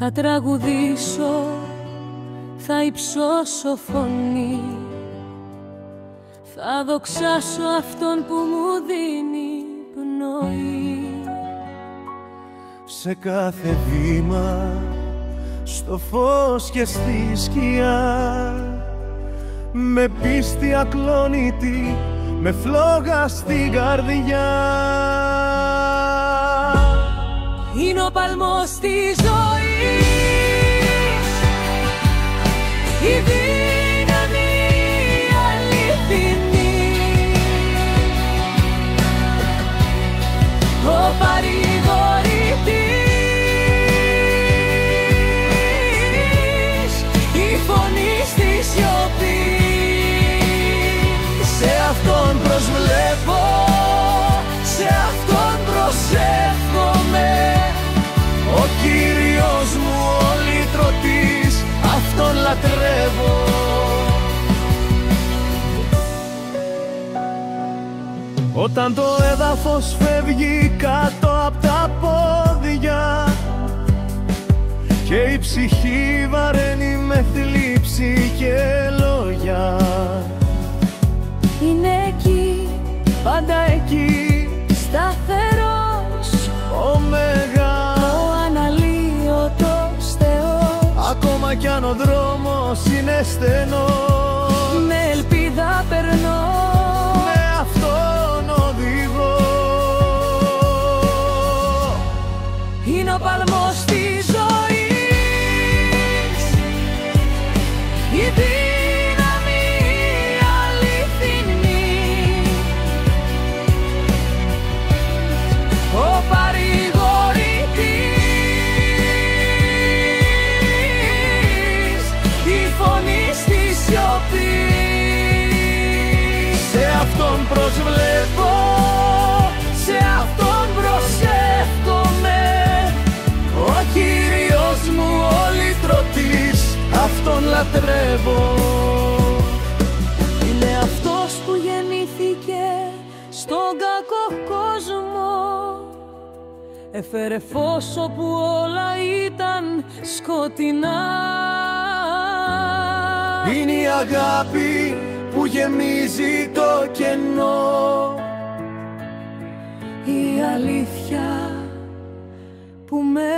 Θα τραγουδήσω, θα υψώσω φωνή, θα δοξάσω αυτόν που μου δίνει πνοή. Σε κάθε βήμα, στο φως και στη σκιά, με πίστη ακλόνητη, με φλόγα στην καρδιά. Είναι ο παλμός της ζωής, η δύναμη αληθινή, ο παρηγορητής, η φωνή στη σιωπή. Σε αυτόν προσβλέπω, σε αυτόν προσεύχομαι, ο Κύριος μου ο λυτρωτής, αυτόν λατρεύω. Όταν το έδαφος φεύγει κάτω απ' τα πόδια και η ψυχή βαραίνει με θλίψη και λόγια, είναι εκεί, πάντα εκεί, σταθερός, ο μεγάλος, ο αναλύωτος Θεός. Ακόμα κι αν ο δρόμος είναι στενός, με ελπίδα περνώ, με αυτόν οδηγώ. είναι ο παλμός της ζωής, η δύναμη αληθινή, ο παρηγορητής, η φωνή στη σιωπή. Σε αυτόν προσβλέπω, σε αυτόν προσεύχομαι, ο Κύριος μου ο λυτρωτής, αυτόν λατρεύω. Είναι αυτός που γεννήθηκε στον κακό κόσμο, έφερε φως όπου όλα ήταν σκοτεινά. Είναι η αγάπη που γεμίζει το κενό, η αλήθεια που με